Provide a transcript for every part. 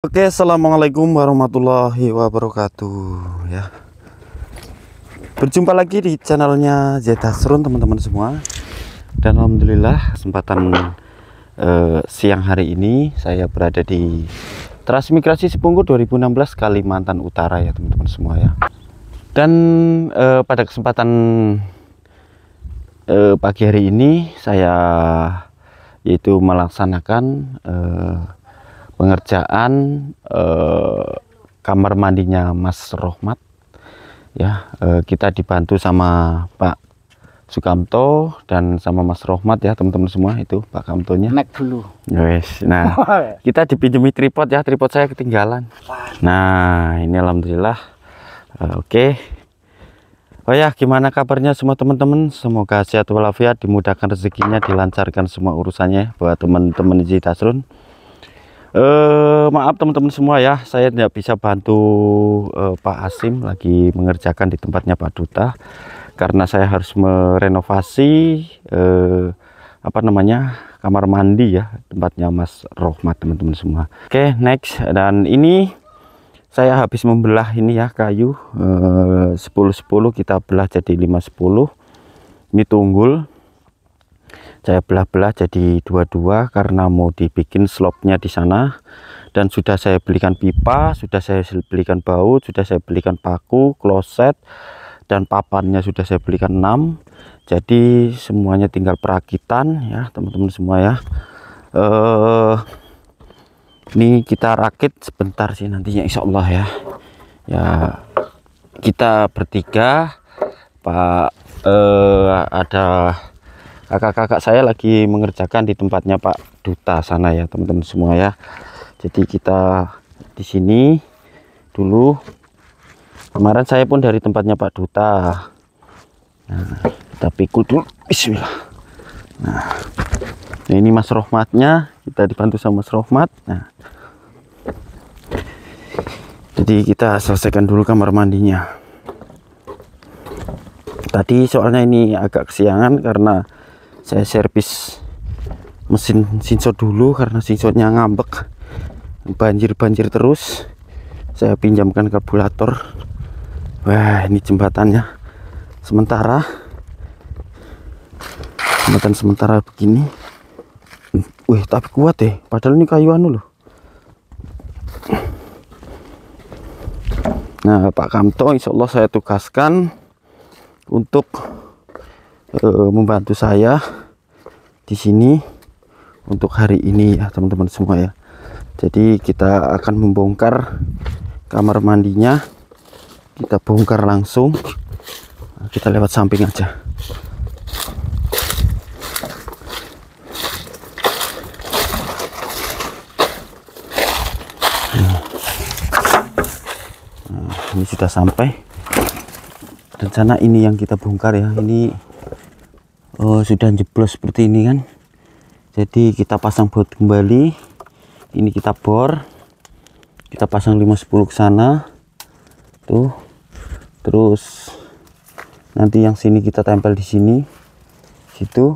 Oke, assalamualaikum warahmatullahi wabarakatuh ya. Berjumpa lagi di channelnya Z Hasrun teman-teman semua. Dan alhamdulillah kesempatan siang hari ini saya berada di Transmigrasi Sepungkur 2016 Kalimantan Utara ya teman-teman semua ya. Dan pada kesempatan pagi hari ini saya yaitu melaksanakan pengerjaan kamar mandinya Mas Rohmat ya. Kita dibantu sama Pak Sukamto dan sama Mas Rohmat ya teman-teman semua. Itu Pak Kamtonya naik dulu. Yes. Nah kita dipinjemi tripod ya, tripod saya ketinggalan. Nah ini alhamdulillah. Oke. Oh ya, gimana kabarnya semua teman-teman? Semoga sehat walafiat, dimudahkan rezekinya, dilancarkan semua urusannya buat teman-teman Z Hasrun. Maaf teman-teman semua ya, saya tidak bisa bantu Pak Asim lagi mengerjakan di tempatnya Pak Duta karena saya harus merenovasi kamar mandi ya tempatnya Mas Rohmat teman-teman semua. Oke, next. Dan ini saya habis membelah ini ya kayu 10-10 kita belah jadi 5-10. Ini tunggul saya belah-belah jadi 2-2 karena mau dibikin slopnya di sana. Dan sudah saya belikan pipa, sudah saya belikan baut, sudah saya belikan paku, kloset, dan papannya sudah saya belikan 6. Jadi semuanya tinggal perakitan ya teman-teman semua ya. Ini kita rakit sebentar sih nantinya insya Allah ya. Ya kita bertiga, Pak ada kakak-kakak saya lagi mengerjakan di tempatnya Pak Duta sana ya teman-teman semua ya. Jadi kita di sini dulu. Kemarin saya pun dari tempatnya Pak Duta. Nah, kita pikul dulu. Bismillah. Nah, ini Mas Rohmatnya, kita dibantu sama Mas Rohmat. Nah, jadi kita selesaikan dulu kamar mandinya. Tadi soalnya ini agak kesiangan karena saya servis mesin sinsot dulu karena sinsotnya ngambek, banjir terus. Saya pinjamkan karburator. Wah, ini jembatannya sementara, jembatan sementara begini. Wih, tapi kuat deh, padahal ini kayu anu loh. Nah, Pak Kamto insya Allah saya tugaskan untuk membantu saya di sini untuk hari ini ya teman-teman semua ya. Jadi kita akan membongkar kamar mandinya, kita bongkar langsung. Nah, kita lewat samping aja. Ini sudah sampai. Rencana ini yang kita bongkar ya. Ini sudah jeblos seperti ini kan. Jadi kita pasang baut kembali. Ini kita bor. Kita pasang 5-10 ke sana. Tuh. Terus nanti yang sini kita tempel di sini. Situ.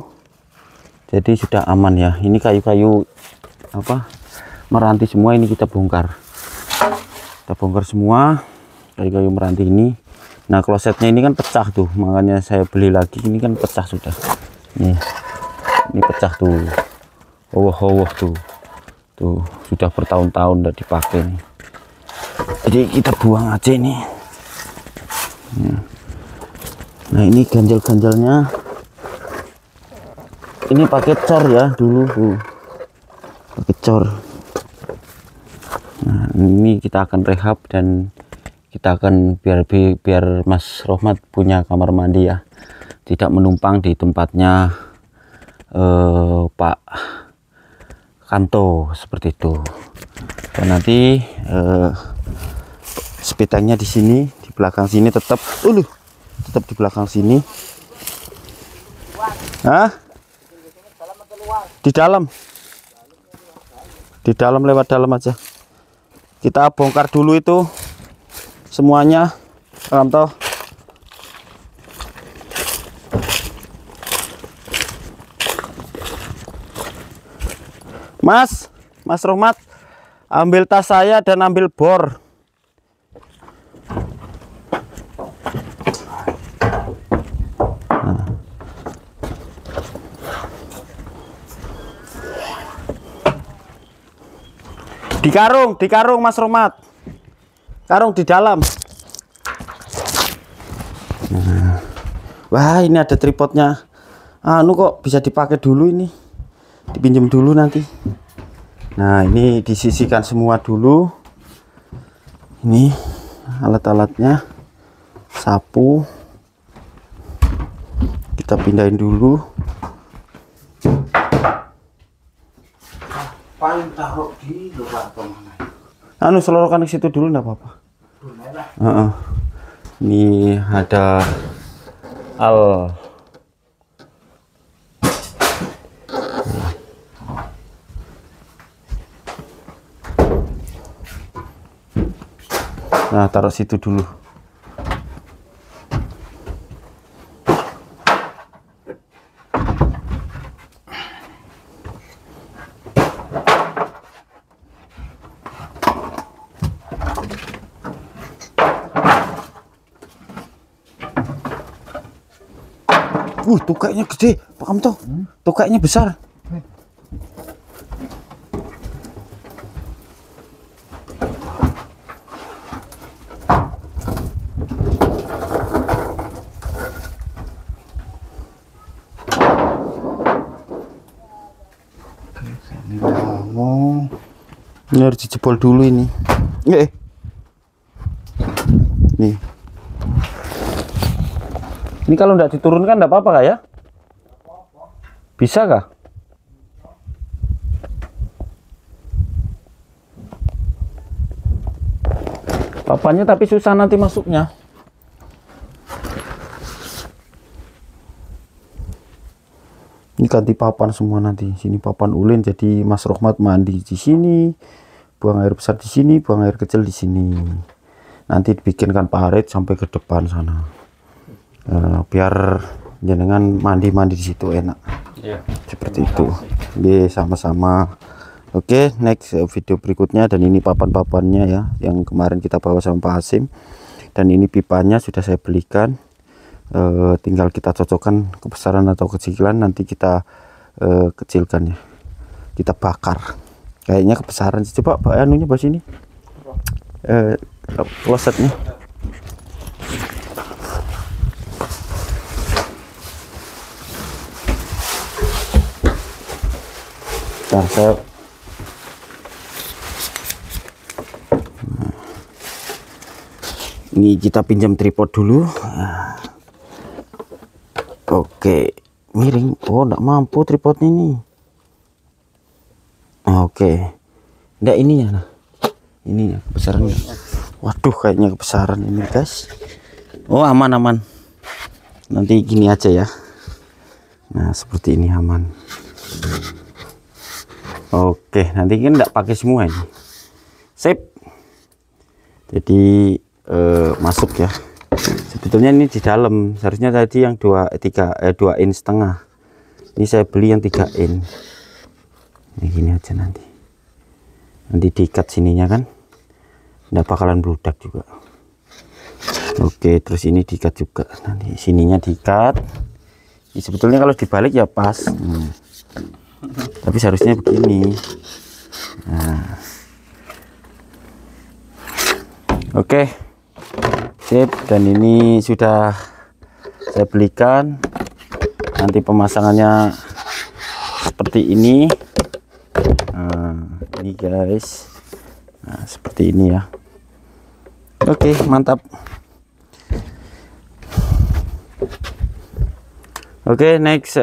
Jadi sudah aman ya. Ini kayu-kayu meranti semua ini kita bongkar. Kita bongkar semua kayu-kayu meranti ini. Nah, klosetnya ini kan pecah tuh, makanya saya beli lagi. Ini kan pecah sudah. Nih, ini pecah tuh. Tuh sudah bertahun-tahun udah dipakai nih. Jadi kita buang aja ini. Nah, ini ganjal-ganjalnya. Ini pakai cor ya dulu tuh, pakai cor. Nah, ini kita akan rehab dan kita akan biar Mas Rohmat punya kamar mandi ya, tidak menumpang di tempatnya Pak Kanto seperti itu. Dan nanti spitangnya di sini, di belakang sini tetap di belakang sini. Hah? Di dalam lewat dalam aja. Kita bongkar dulu itu semuanya, Kanto. Mas Rohmat, ambil tas saya dan ambil bor. Nah. Di karung Mas Romat. Karung di dalam. Nah. Wah, ini ada tripodnya. Anu kok bisa dipakai dulu ini. Dipinjam dulu nanti. Nah, ini disisihkan semua dulu. Ini alat-alatnya. Sapu. Kita pindahin dulu. Paling taruh di luar mana? Anu selorokan ke situ dulu enggak apa-apa. Ini ada al. Nah, taruh situ dulu. Tukainya gede, Pak Kamto. Tukainya besar. Ini harus dijebol dulu ini. Nih. Ini kalau nggak diturunkan nggak apa-apa kah ya? Bisa kah? Papannya tapi susah nanti masuknya. Ini ganti papan semua nanti. Sini papan ulin, jadi Mas Rohmat mandi di sini, buang air besar di sini, buang air kecil di sini. Nanti dibikinkan parit sampai ke depan sana. Biar jenengan mandi-mandi di situ enak. Seperti itu. Oke, sama-sama. Oke, next video berikutnya. Dan ini papan-papannya ya, yang kemarin kita bawa sama Pak Hasim. Dan ini pipanya sudah saya belikan. Tinggal kita cocokkan kebesaran atau kecilan, nanti kita kecilkan ya. Kita bakar. Kayaknya kebesaran. Coba Pak anunya bahas ini. Klosetnya. Nah, ini kita pinjam tripod dulu. Oke, miring. Oh, enggak mampu tripodnya ini. Oke, enggak ini ya. Nah, ini ya kebesarannya. Waduh, kayaknya kebesaran ini guys. Oh, aman. Nanti gini aja ya. Nah, seperti ini aman. Oke, nanti kan enggak pakai semua ini. Sip. Jadi masuk ya. Sebetulnya ini di dalam. Seharusnya tadi yang 2 in setengah. Ini saya beli yang 3 in. Ini gini aja nanti. Nanti diikat sininya kan. Enggak bakalan bludak juga. Oke, terus ini diikat juga. Nanti sininya diikat. Ini sebetulnya kalau dibalik ya pas. Tapi seharusnya begini. Nah. Oke, sip. Dan ini sudah saya belikan. Nanti pemasangannya seperti ini. Nah, ini guys. Nah, seperti ini ya. Oke, mantap. Oke, next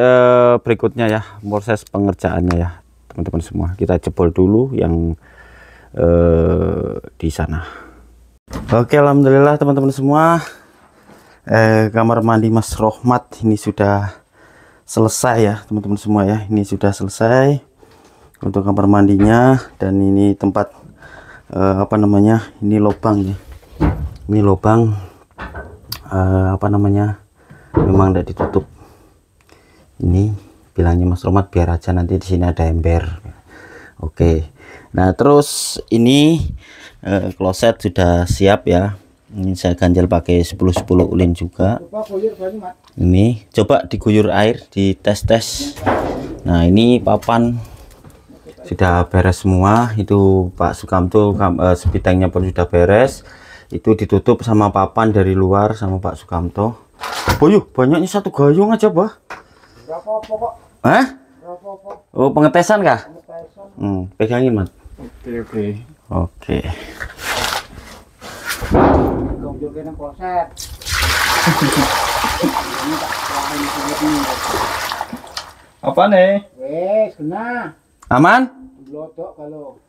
berikutnya ya, proses pengerjaannya ya teman-teman semua. Kita jebol dulu yang di sana. Oke, alhamdulillah teman-teman semua, kamar mandi Mas Rohmat ini sudah selesai ya teman-teman semua ya. Ini sudah selesai untuk kamar mandinya. Dan ini tempat apa namanya, ini lubang ya, ini lubang apa namanya, memang tidak ditutup. Ini bilangnya Mas Rohmat biar aja nanti di sini ada ember. Oke, Nah, terus ini kloset sudah siap ya. Ini saya ganjel pakai 10-10 ulin juga. Ini coba diguyur air, dites-tes. Nah, ini papan sudah beres semua. Itu Pak Sukamto sebidangnya pun sudah beres. Itu ditutup sama papan dari luar sama Pak Sukamto. Oh yuk, banyaknya satu gayung aja, Bah. Berapa pokok? Hah? Berapa pokok? Oh, pengetesan kah? Pegangin, Mas. Oke. Oke. Joget nang kloset. Apa nih? Wes, kena. Aman? Blodok kalau.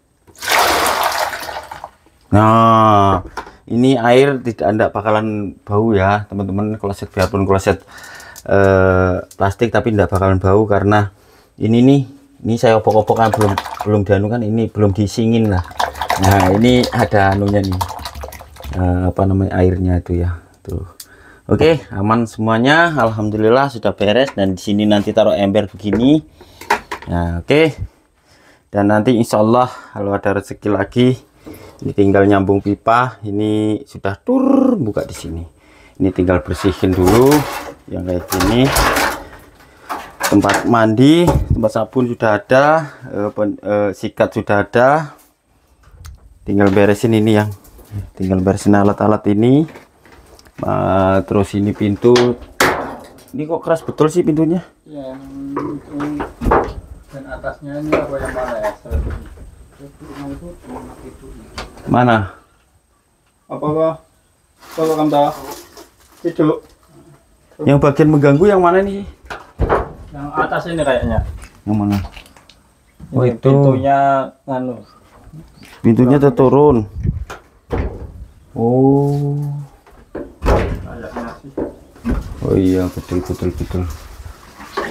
Nah, ini air tidak bakalan bau ya, teman-teman. Kloset biarpun kloset plastik tapi tidak bakalan bau karena ini saya opok-opok kan belum dianu kan, ini belum disingin lah. Nah, ini ada anunya nih. Apa namanya, airnya itu ya. Tuh. Oke, aman semuanya. Alhamdulillah sudah beres, dan di sini nanti taruh ember begini. Nah, oke. Dan nanti insya Allah kalau ada rezeki lagi, ini tinggal nyambung pipa. Ini sudah buka di sini. Ini tinggal bersihin dulu yang kayak gini. Tempat mandi, tempat sabun sudah ada, sikat sudah ada. Tinggal beresin ini yang, tinggal beresin alat-alat ini. Terus ini pintu. Ini kok keras betul sih pintunya? Yang dan atasnya ini apa yang mana ya? Mana? Apa kok? Apa kamu tahu? Itu Yang bagian mengganggu yang mana nih? yang atas ini kayaknya. Yang mana? Oh, Ini itu. pintunya anu. Pintunya terturun. Oh. Kayaknya sih. Oh iya, betul.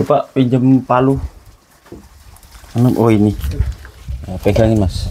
Coba pinjam palu. Oh ini. Nah, pegangin, Mas.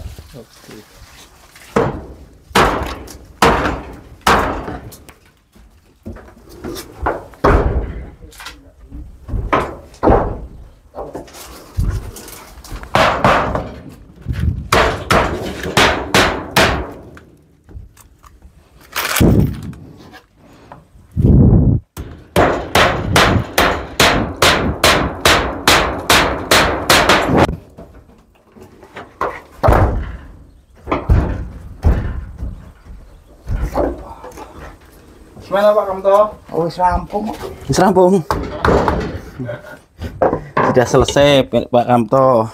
Gimana Pak Kamto? Oh, wis rampung. Wis rampung. Sudah selesai, Pak Kamto.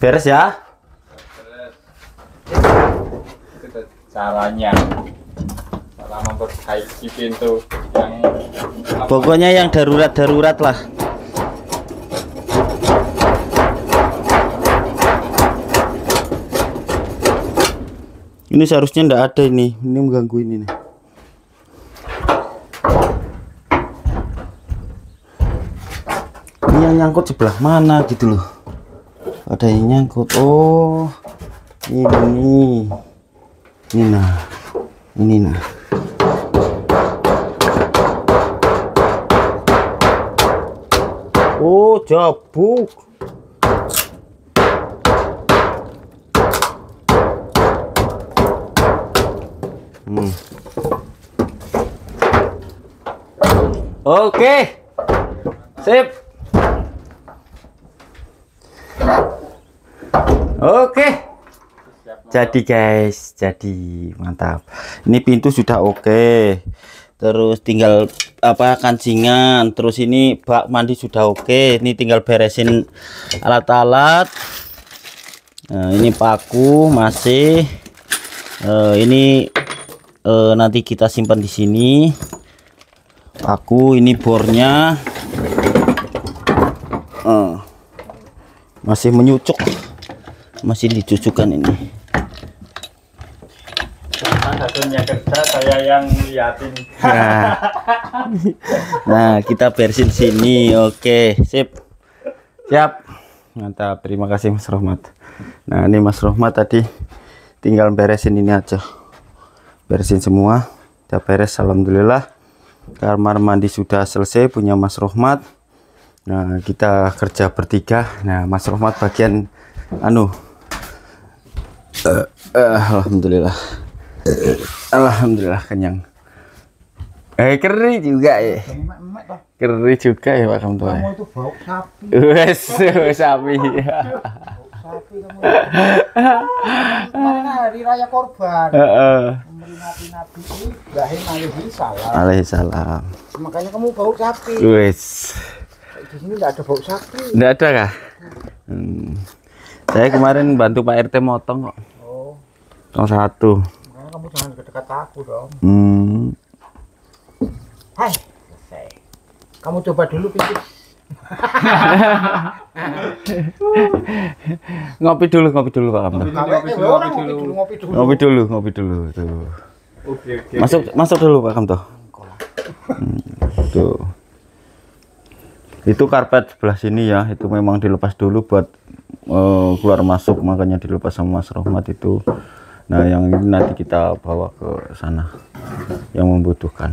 Beres ya? Itu caranya. Cara memperbaiki pintu yang Pokoknya yang darurat lah. Ini seharusnya ndak ada ini mengganggu ini nih. Ini yang nyangkut sebelah mana gitu loh. Ada yang nyangkut. Oh, ini nah, ini nah. Oh, jabuk. Oke, sip. Oke, jadi guys, jadi mantap. Ini pintu sudah oke. Terus tinggal apa, kancingan. Terus ini bak mandi sudah oke. Ini tinggal beresin alat-alat. Nah, ini paku masih. Ini nanti kita simpan di sini. Paku ini bornya masih menyucuk, masih dicucukkan ini. satunya kerja, saya yang liatin. Nah, kita beresin sini. Oke, sip. Siap. Mantap. Terima kasih Mas Rohmat. Nah, ini Mas Rohmat tadi tinggal beresin ini aja. Beresin semua. Udah beres, alhamdulillah. Kamar mandi sudah selesai punya Mas Rohmat. Nah, kita kerja bertiga. Nah, Mas Rohmat bagian alhamdulillah. Alhamdulillah kenyang. Keri juga ya. Emak-emak toh. Keri juga ya Pak Kamto. Kamu itu bau sapi. Wes, sapi. Bau sapi kamu. Mana hari raya korban. Memperingati Nabi Ibrahim alaihissalam. Alaihissalam. Makanya kamu bau sapi. Wes. Di sini enggak ada bau sapi. Enggak ada kah? Saya kemarin bantu Pak RT motong kok. Oh, Tong satu. makanya kamu jangan dekat-dekat aku dong. Hai, selesai. Kamu coba dulu pipis. Ngopi dulu Pak Kamto. Ngopi dulu. Ngopi dulu. Tuh. Oke. Masuk dulu Pak Kamto. Tuh. Itu karpet sebelah sini ya, itu memang dilepas dulu buat keluar masuk, makanya dilepas sama Mas Rohmat itu. Nah, yang ini nanti kita bawa ke sana yang membutuhkan.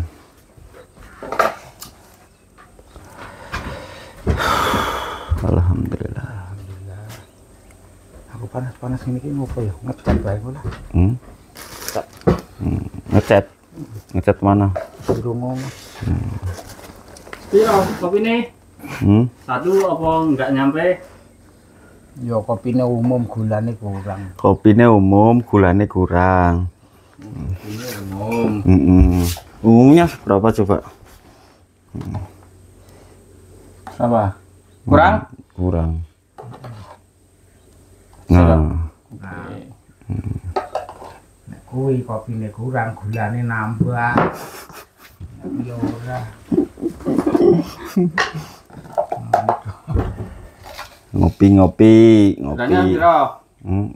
Alhamdulillah. Aku panas ini ngopo ya? Ngecat bae lah. Ngecat mana? Di rumah. Iya, kopi nih. Satu apa enggak nyampe? Ya kopine umum gulane kurang. Kopinya umum, gulanya kurang. Ini umum. Umumnya berapa coba? Apa? Kurang? Kurang. Nah, Nek kuwi kopine kurang, gulane nambah. Ya ora. ngopi. Harganya piro?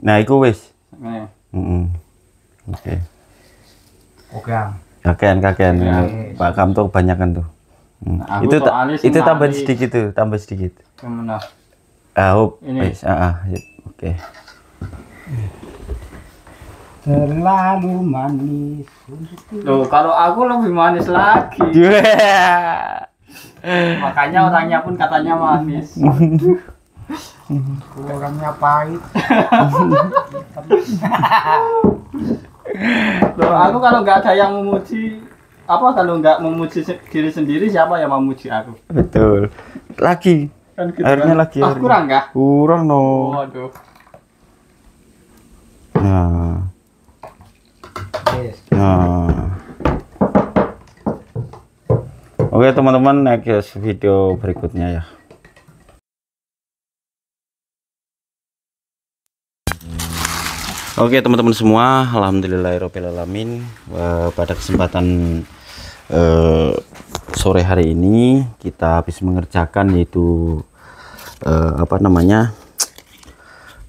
Nah, itu wis. Nih. Oke. Oke, Ang. Kakean. Pak Kamto kebanyakan tuh. Nah, Itu aku soalnya sing tambahin manis. sedikit tuh, tambah sedikit. Kemana? Ini. Wis. Oke. Terlalu manis. Loh, kalau aku lebih manis lagi. Makanya orangnya pun katanya manis. Orangnya pahit. Loh, aku kalau nggak ada yang memuji, kalau nggak memuji diri sendiri, siapa yang memuji aku? Betul. Lagi. Kan gitu Airnya kan. lagi. Kurang nggak? Kurang no. Waduh. Nah. Yes. Oke teman-teman, next video berikutnya ya. Oke teman-teman semua, alhamdulillahirobbilalamin. Pada kesempatan sore hari ini kita habis mengerjakan yaitu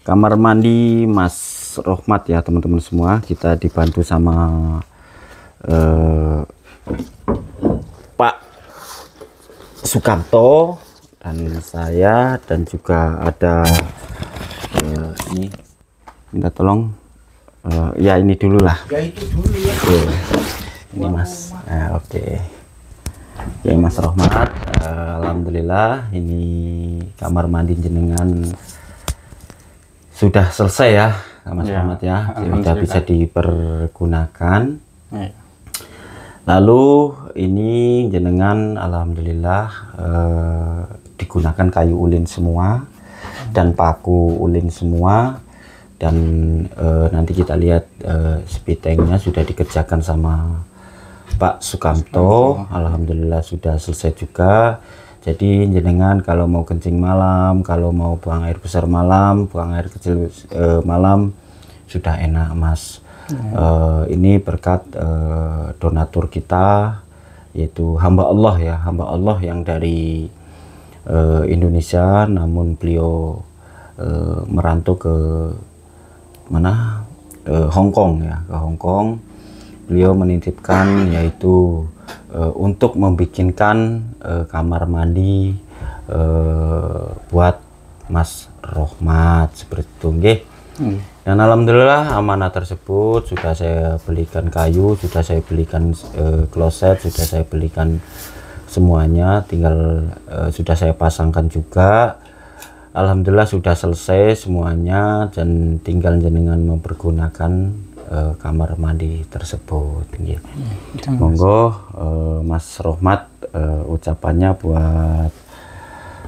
kamar mandi Mas Rohmat ya teman-teman semua. Kita dibantu sama Pak Sukamto dan saya, dan juga ada ini minta tolong ya ini dulu lah. Ya itu dulu ya. Ini Mas. Oke. Ya Mas Rohmat, alhamdulillah ini kamar mandi jenengan sudah selesai ya Mas Rohmat ya. Sudah bisa dipergunakan. Lalu ini jenengan alhamdulillah digunakan kayu ulin semua dan paku ulin semua, dan nanti kita lihat spitengnya sudah dikerjakan sama Pak Sukamto. Alhamdulillah sudah selesai juga. Jadi jenengan kalau mau kencing malam, kalau mau buang air besar malam, buang air kecil malam sudah enak Mas. Ini berkat donatur kita, yaitu hamba Allah ya, hamba Allah yang dari Indonesia, namun beliau merantau ke mana, Hong Kong ya, ke Hong Kong. beliau menitipkan yaitu untuk membikinkan kamar mandi buat Mas Rohmat seperti itu nggih. Dan alhamdulillah amanah tersebut sudah saya belikan kayu, sudah saya belikan kloset, sudah saya belikan semuanya, tinggal sudah saya pasangkan juga. Alhamdulillah sudah selesai semuanya dan tinggal jenengan mempergunakan kamar mandi tersebut. Monggo Mas Rohmat, ucapannya buat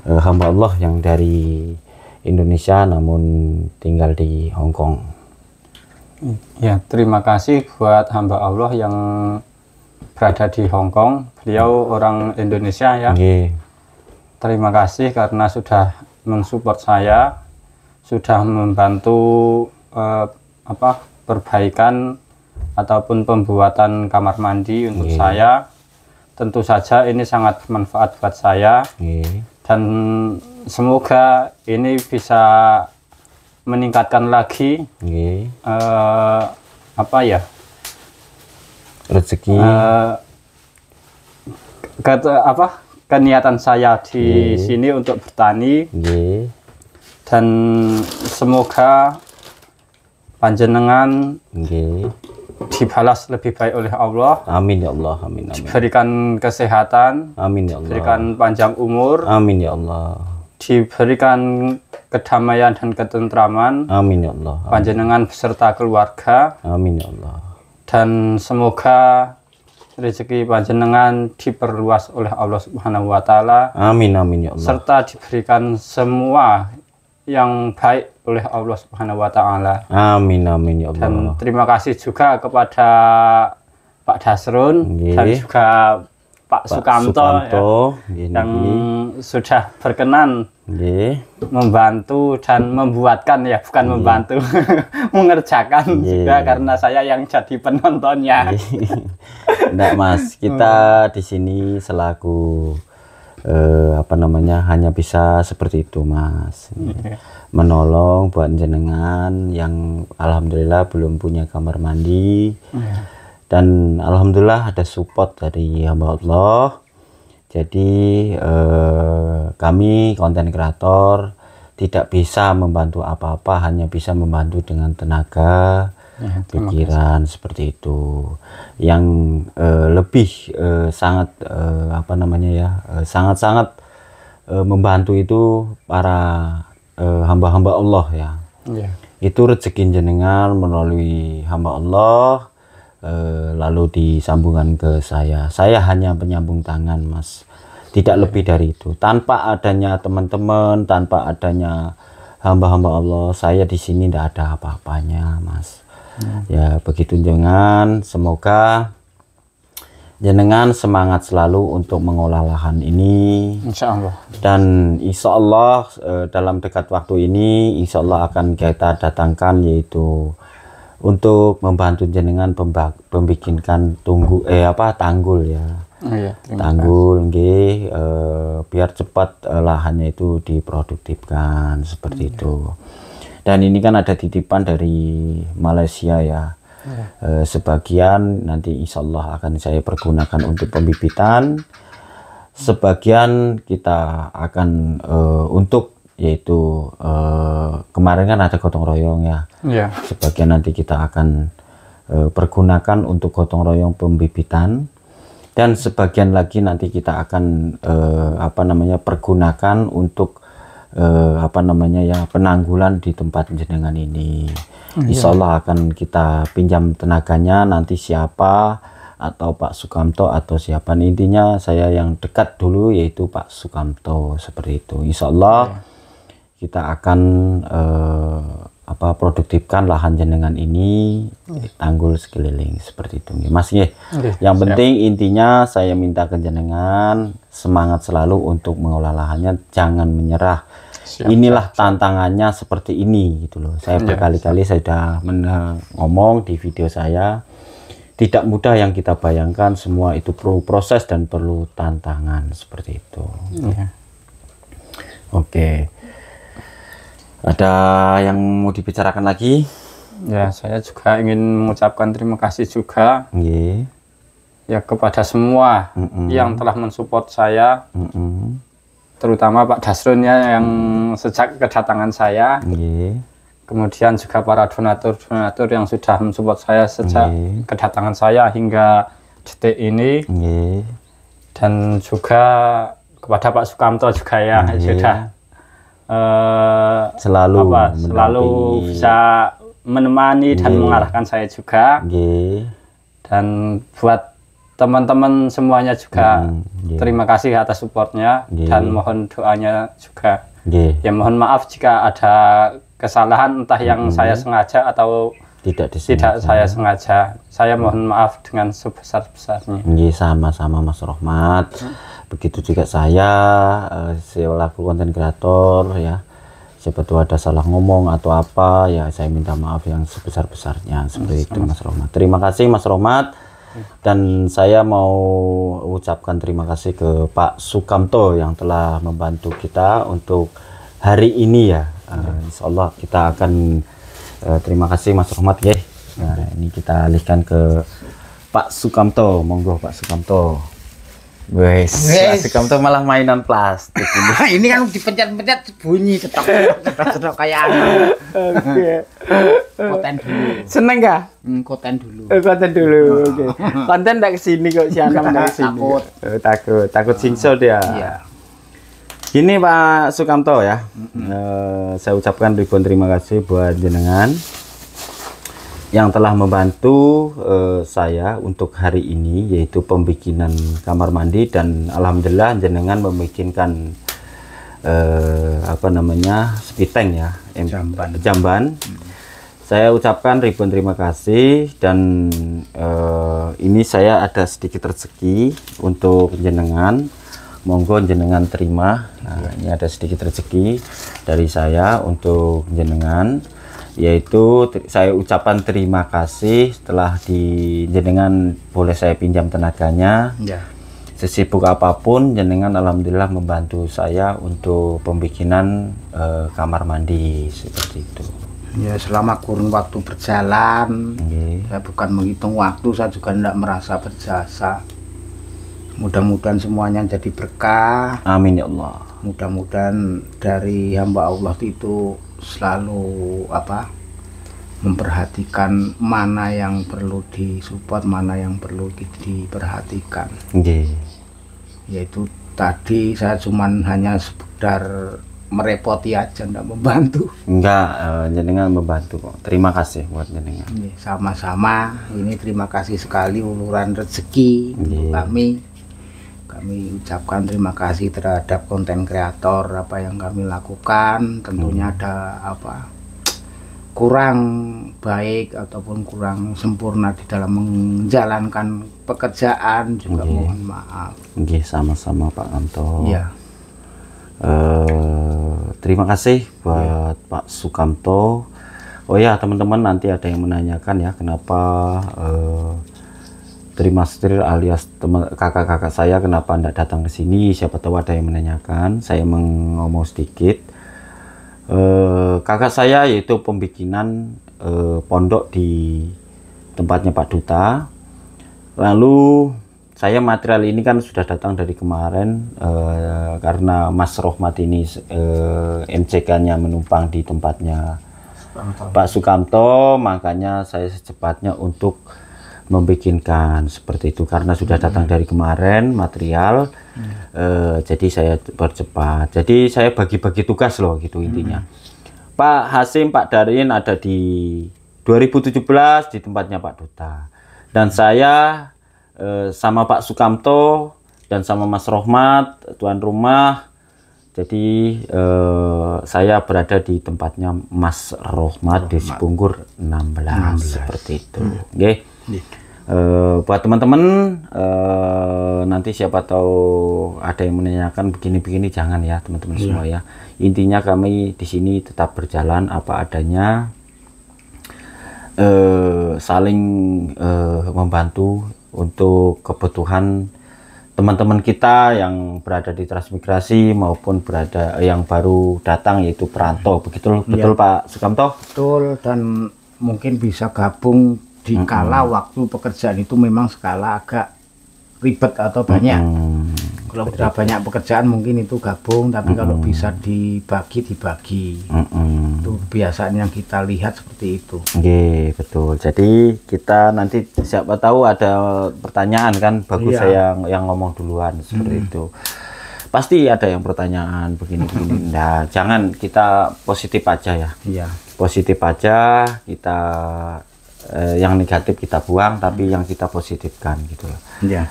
hamba Allah yang dari Indonesia namun tinggal di Hong Kong. Ya, terima kasih buat hamba Allah yang berada di Hong Kong. Beliau orang Indonesia ya. Terima kasih karena sudah mensupport saya, sudah membantu perbaikan ataupun pembuatan kamar mandi untuk saya. Tentu saja ini sangat bermanfaat buat saya. Dan semoga ini bisa meningkatkan lagi rezeki, keniatan saya di sini untuk bertani. Dan semoga panjenengan dibalas lebih baik oleh Allah. Amin ya Allah, amin, amin. Diberikan kesehatan, amin ya Allah. Diberikan panjang umur, amin ya Allah. Diberikan kedamaian dan ketentraman, amin ya Allah. Amin. Panjenengan beserta keluarga, amin ya Allah. Dan semoga rezeki panjenengan diperluas oleh Allah Subhanahu wa Ta'ala. Amin, amin ya Allah. Serta diberikan semua yang baik oleh Allah Subhanahu wa Ta'ala. Amin, amin ya Allah. Dan terima kasih juga kepada Pak Dasrun dan juga Pak Sukamto ya, yang sudah berkenan membantu dan membuatkan ya, bukan membantu, mengerjakan juga karena saya yang jadi penontonnya. Enggak Mas, kita di sini selaku hanya bisa seperti itu Mas, menolong buat jenengan yang alhamdulillah belum punya kamar mandi. Dan alhamdulillah ada support dari hamba Allah. Jadi kami konten kreator tidak bisa membantu apa-apa, hanya bisa membantu dengan tenaga, pikiran seperti itu. Yang lebih sangat sangat-sangat membantu itu para hamba-hamba Allah ya. Itu rezeki jenengan melalui hamba Allah. Lalu disambungkan ke saya hanya penyambung tangan Mas, tidak lebih dari itu. Tanpa adanya teman-teman, tanpa adanya hamba-hamba Allah, saya di sini tidak ada apa-apanya Mas. Ya begitu jenengan, semoga jenengan semangat selalu untuk mengolah lahan ini, insya Allah. Dan insya Allah dalam dekat waktu ini insya Allah akan kita datangkan, yaitu untuk membantu jenengan membikinkan tanggul ya. Tanggul biar cepat lahannya itu diproduktifkan seperti itu. Dan ini kan ada titipan dari Malaysia ya. Sebagian nanti insya Allah akan saya pergunakan untuk pembibitan, sebagian kita akan untuk yaitu kemarin kan ada gotong royong ya. Sebagian nanti kita akan pergunakan untuk gotong royong pembibitan, dan sebagian lagi nanti kita akan pergunakan untuk penanggulan di tempat jenengan ini. Insya Allah akan kita pinjam tenaganya, nanti siapa, atau Pak Sukamto atau siapa, intinya saya yang dekat dulu yaitu Pak Sukamto seperti itu. Insya Allah kita akan produktifkan lahan jenengan ini, tanggul sekeliling seperti itu Mas. Yang penting intinya saya minta ke jenengan semangat selalu untuk mengolah lahannya, jangan menyerah. Inilah tantangannya seperti ini gitu loh. Saya berkali-kali saya sudah ngomong di video saya, tidak mudah yang kita bayangkan, semua itu perlu proses dan perlu tantangan seperti itu. Oke. Ada yang mau dibicarakan lagi? Ya, saya juga ingin mengucapkan terima kasih juga ya kepada semua yang telah mensupport saya, terutama Pak Dasrun ya yang sejak kedatangan saya. Kemudian juga para donatur yang sudah mensupport saya sejak kedatangan saya hingga detik ini. Dan juga kepada Pak Sukamto juga ya sudah selalu bisa menemani dan mengarahkan saya juga. Dan buat teman-teman semuanya juga terima kasih atas supportnya dan mohon doanya juga. Ya mohon maaf jika ada kesalahan entah yang saya sengaja atau tidak saya sengaja. Saya mohon maaf dengan sebesar-besarnya. Sama-sama Mas Rohmat. Begitu juga saya selaku konten kreator ya, siapa tahu ada salah ngomong atau apa ya, saya minta maaf yang sebesar-besarnya seperti itu Mas Rohmat. Terima kasih Mas Rohmat. Dan saya mau ucapkan terima kasih ke Pak Sukamto yang telah membantu kita untuk hari ini ya. Insya Allah kita akan terima kasih Mas Rohmat ya. Nah, ini kita alihkan ke Pak Sukamto. Monggo Pak Sukamto. Pak Sukamto malah mainan plastik ini. Ini kan dipencet-pencet bunyi cetok kayak anak. Konten dulu. Seneng gak? Konten dulu. Konten dulu. Oke. Konten ndak kesini kok si Anam ndak kesini. Takut singso dia. Iya. Gini Pak Sukamto ya. Saya ucapkan ribuan terima kasih buat jenengan yang telah membantu saya untuk hari ini, yaitu pembikinan kamar mandi. Dan alhamdulillah jenengan membikinkan apa namanya, spiteng ya, jamban. Saya ucapkan ribuan terima kasih. Dan ini saya ada sedikit rezeki untuk jenengan, monggo jenengan terima. Nah, ini ada sedikit rezeki dari saya untuk jenengan, yaitu saya ucapkan terima kasih setelah jenengan boleh saya pinjam tenaganya. Sesibuk apapun jenengan alhamdulillah membantu saya untuk pembikinan kamar mandi seperti itu. Ya, selama kurun waktu berjalan, saya bukan menghitung waktu, saya juga tidak merasa berjasa. Mudah-mudahan semuanya jadi berkah. Amin ya Allah. Mudah-mudahan dari hamba Allah itu selalu memperhatikan mana yang perlu disupport, mana yang perlu diperhatikan. Yaitu tadi saya cuman hanya sekedar merepoti aja, enggak membantu. Enggak, jenengan membantu kok. Terima kasih buat jenengan. Sama-sama. Ini terima kasih sekali uluran rezeki untuk kami. Kami ucapkan terima kasih terhadap konten kreator apa yang kami lakukan. Tentunya ada kurang baik ataupun kurang sempurna di dalam menjalankan pekerjaan, juga mohon maaf. Sama-sama Pak Kamto. Ya. Terima kasih buat Pak Sukamto. Oh ya teman-teman, nanti ada yang menanyakan ya kenapa Trimastri alias kakak-kakak saya kenapa tidak datang ke sini. Siapa tahu ada yang menanyakan. Saya ngomong sedikit. Kakak saya yaitu pembikinan pondok di tempatnya Pak Duta. Lalu saya material ini kan sudah datang dari kemarin karena Mas Rohmat ini MCK-nya menumpang di tempatnya Pak Sukamto, makanya saya secepatnya untuk membikinkan seperti itu karena sudah datang dari kemarin material. Jadi saya percepat, jadi saya bagi-bagi tugas loh gitu intinya. Pak Hasim, Pak Darin ada di 2017 di tempatnya Pak Duta, dan saya sama Pak Sukamto dan sama Mas Rohmat tuan rumah. Jadi saya berada di tempatnya Mas Rohmat di Cipunggur 16 seperti itu. Buat teman-teman nanti siapa tahu ada yang menanyakan begini-begini, jangan ya teman-teman semua ya. Intinya kami di sini tetap berjalan apa adanya, saling membantu untuk kebutuhan teman-teman kita yang berada di transmigrasi maupun berada yang baru datang yaitu perantau. Betul Pak Sukamto? Betul, dan mungkin bisa gabung di kala waktu pekerjaan itu memang skala agak ribet atau banyak. Kalau udah banyak pekerjaan mungkin itu gabung, tapi kalau bisa dibagi. Itu biasanya yang kita lihat seperti itu. Oke, betul. Jadi kita nanti siapa tahu ada pertanyaan kan, bagus saya yang ngomong duluan seperti itu. Pasti ada yang pertanyaan begini-begini. Nah, jangan, kita positif aja ya. Iya. Positif aja, kita yang negatif kita buang, tapi yang kita positifkan gitu loh. Iya.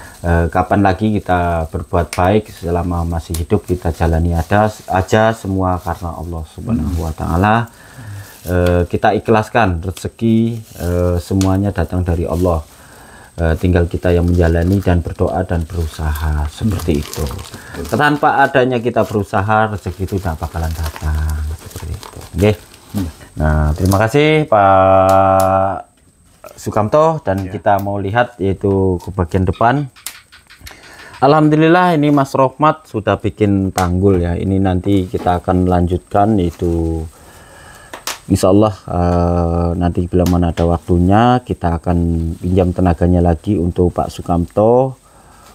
Kapan lagi kita berbuat baik selama masih hidup, kita jalani aja semua karena Allah Subhanahu wa Ta'ala. Kita ikhlaskan rezeki, semuanya datang dari Allah. Tinggal kita yang menjalani dan berdoa dan berusaha seperti itu. Tanpa adanya kita berusaha, rezeki itu tidak bakalan datang seperti itu. Oke. Nah, terima kasih Pak Sukamto, dan kita mau lihat yaitu ke bagian depan. Alhamdulillah ini Mas Rohmat sudah bikin tanggul ya. Ini nanti kita akan lanjutkan, itu insya Allah nanti bila mana ada waktunya kita akan pinjam tenaganya lagi untuk Pak Sukamto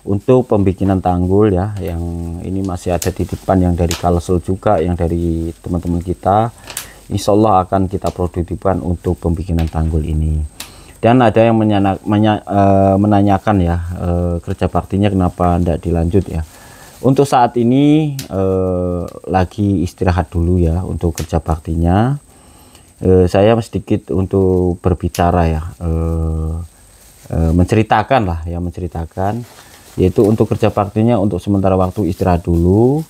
untuk pembikinan tanggul ya. Yang ini masih ada di depan yang dari Kalsel juga, yang dari teman-teman kita. Insya Allah akan kita produktifkan untuk pembikinan tanggul ini. Dan ada yang menanyakan ya, kerja baktinya kenapa tidak dilanjut ya. Untuk saat ini lagi istirahat dulu ya untuk kerja baktinya. Saya sedikit untuk berbicara ya, menceritakan lah ya, menceritakan yaitu untuk kerja baktinya untuk sementara waktu istirahat dulu,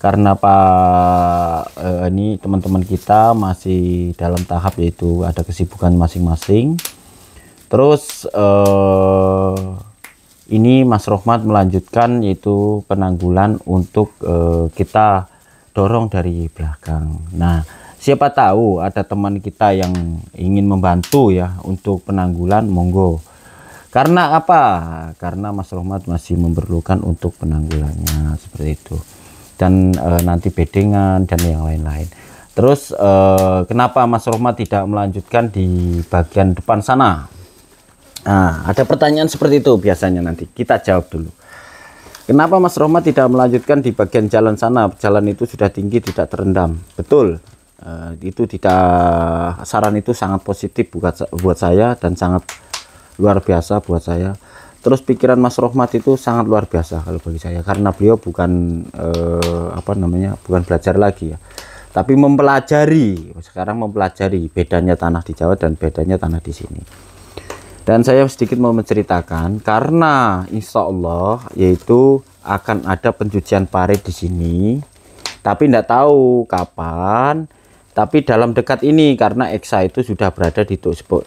karena Pak ini teman-teman kita masih dalam tahap yaitu ada kesibukan masing-masing. Terus ini Mas Rohmat melanjutkan yaitu penanggulan untuk kita dorong dari belakang. Nah, siapa tahu ada teman kita yang ingin membantu ya untuk penanggulan, monggo. Karena apa? Karena Mas Rohmat masih memerlukan untuk penanggulannya seperti itu. Dan nanti bedengan dan yang lain-lain. Terus kenapa Mas Rohmat tidak melanjutkan di bagian depan sana? Nah, ada pertanyaan seperti itu biasanya, nanti kita jawab dulu. Kenapa Mas Rohmat tidak melanjutkan di bagian jalan sana? Jalan itu sudah tinggi, tidak terendam. Betul. Itu tidak, saran itu sangat positif buat saya dan sangat luar biasa buat saya. Terus pikiran Mas Rohmat itu sangat luar biasa kalau bagi saya, karena beliau bukan bukan belajar lagi ya, tapi mempelajari. Sekarang mempelajari bedanya tanah di Jawa dan bedanya tanah di sini. Dan saya sedikit mau menceritakan, karena insya Allah yaitu akan ada pencucian parit di sini, tapi tidak tahu kapan. Tapi dalam dekat ini, karena EXA itu sudah berada di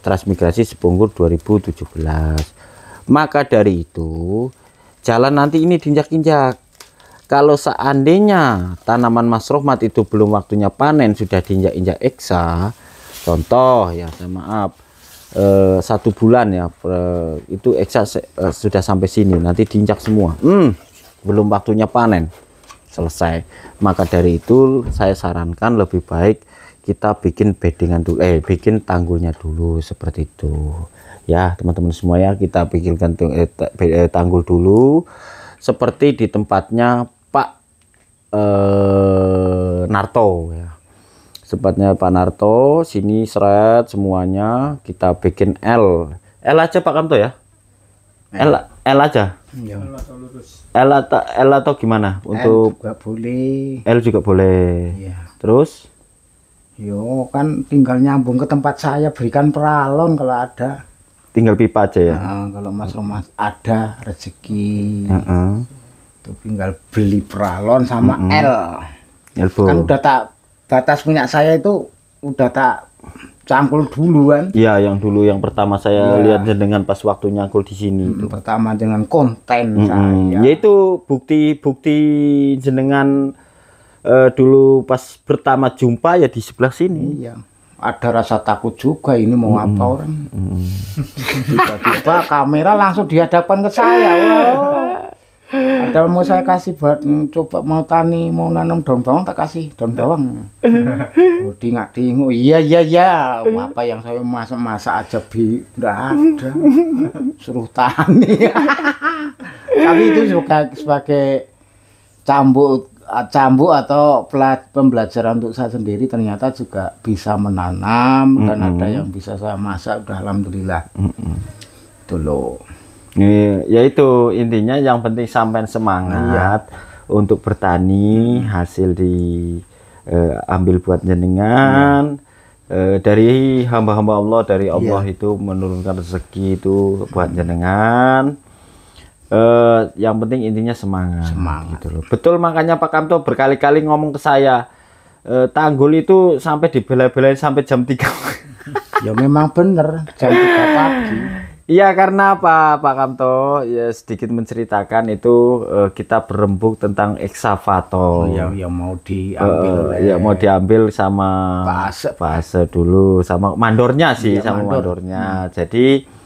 transmigrasi Sepunggur 2017. Maka dari itu jalan nanti ini diinjak-injak. Kalau seandainya tanaman Mas Rohmat itu belum waktunya panen, sudah diinjak-injak EXA, contoh ya, saya maaf, 1 bulan ya, itu EXA sudah sampai sini, nanti diinjak semua, belum waktunya panen, selesai. Maka dari itu saya sarankan lebih baik kita bikin bedengan dulu, bikin tanggulnya dulu seperti itu ya teman-teman semua ya. Kita bikinkan tanggul dulu seperti di tempatnya Pak Narto ya. Sepatnya Pak Narto, sini seret semuanya, kita bikin L aja Pak Kamto ya, L aja, L atau gimana untuk L juga boleh, L juga boleh ya. Terus yo kan tinggal nyambung ke tempat saya, berikan peralon kalau ada, tinggal pipa aja ya. Kalau Mas Rohmat ada rezeki itu tinggal beli peralon sama L kan udah tak batas punya saya, itu udah tak cangkul dulu kan. Iya, yang dulu yang pertama saya lihat dengan pas waktu nyangkul di sini itu. Pertama dengan konten saya. Yaitu bukti jenengan dulu pas pertama jumpa ya di sebelah sini. Iya. Ada rasa takut juga, ini mau apa orang. Tiba-tiba kamera langsung dihadapkan ke saya. Wow. Padahal mau saya kasih buat coba mau tani, mau nanam daun bawang, tak kasih daun bawang. Oh, dingak-dinguk, iya. Apa yang saya masak aja nggak ada. Suruh tani. Tapi itu sebagai cambuk atau pembelajaran untuk saya sendiri, ternyata juga bisa menanam dan ada yang bisa saya masak, udah alhamdulillah. Itu loh. Ya itu intinya, yang penting sampai semangat untuk bertani, hasil diambil buat jenengan. Dari hamba-hamba Allah, dari Allah itu menurunkan rezeki itu buat jenengan. Yang penting intinya semangat gitu loh. Betul, makanya Pak Kamto berkali-kali ngomong ke saya, tanggul itu sampai dibela-belain sampai jam 3. Ya memang bener, jam 3 pagi. Iya, karena apa Pak Kamto? Ya sedikit menceritakan itu, kita berembuk tentang eksavator. Yang mau diambil mau diambil sama Pak Ase dulu, sama mandornya sih, sama mandornya. Jadi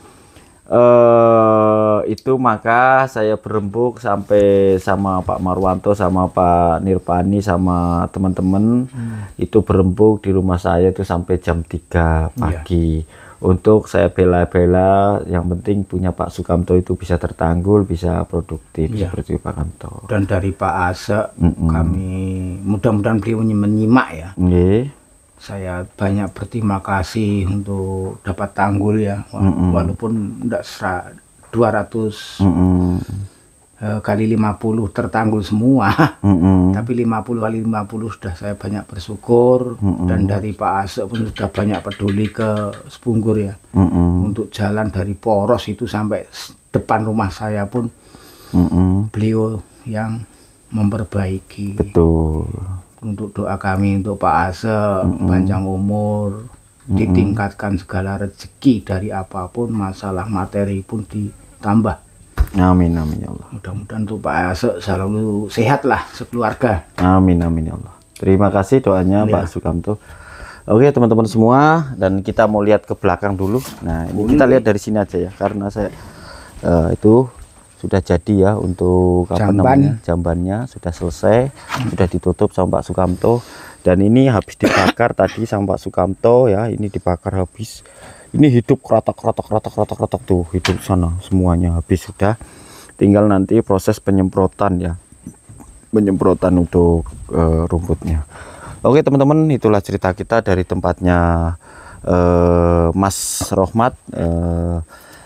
itu maka saya berembuk sampai sama Pak Marwanto, sama Pak Nirpani, sama teman-teman itu berembuk di rumah saya itu sampai jam 3 pagi. Untuk saya bela-bela, yang penting punya Pak Sukamto itu bisa tertanggul, bisa produktif seperti Pak Kamto. Dan dari Pak Ase kami mudah-mudahan beliau menyimak ya. Saya banyak berterima kasih untuk dapat tanggul ya, walaupun enggak 200 kali 50 tertanggul semua, tapi 50 kali 50 sudah saya banyak bersyukur. Dan dari Pak Ase pun sudah banyak peduli ke Sepunggur ya, untuk jalan dari Poros itu sampai depan rumah saya pun beliau yang memperbaiki. Betul. Untuk doa kami untuk Pak Ase panjang umur, ditingkatkan segala rezeki dari apapun, masalah materi pun ditambah. Amin ya Allah. Mudah-mudahan untuk Pak Ase selalu sehat lah sekeluarga. Amin ya Allah. Terima kasih doanya Pak Sukamto. Oke teman-teman semua, dan kita mau lihat ke belakang dulu. Nah ini kita lihat dari sini aja ya, karena saya itu sudah jadi ya untuk jambannya sudah selesai, sudah ditutup sama Pak Sukamto. Dan ini habis dibakar tadi sama Pak Sukamto ya, ini dibakar habis. Ini hidup krotok tuh, hidup sana semuanya habis sudah. Tinggal nanti proses penyemprotan ya, penyemprotan untuk rumputnya. Oke teman-teman, itulah cerita kita dari tempatnya Mas Rohmat.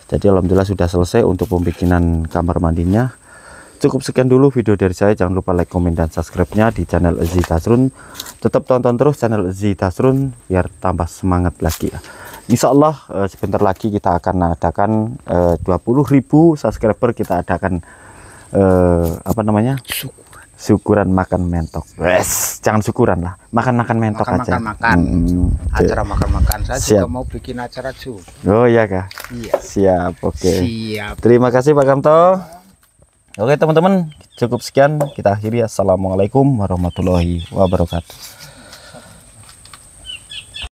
Jadi alhamdulillah sudah selesai untuk pembikinan kamar mandinya. Cukup sekian dulu video dari saya. Jangan lupa like, komen, dan subscribe-nya di channel Ezi Tasrun. Tetap tonton terus channel Ezi Tasrun biar tambah semangat lagi ya. Insya Allah sebentar lagi kita akan adakan 20.000 subscriber. Kita adakan apa namanya, syukuran makan mentok. Jangan syukuran lah, makan mentok aja. Acara makan saya juga mau bikin acara juga. Oh iya kah? Iya. Siap, oke. Siap. Terima kasih Pak Kamto. Oke teman-teman, cukup sekian kita akhiri. Assalamualaikum warahmatullahi wabarakatuh.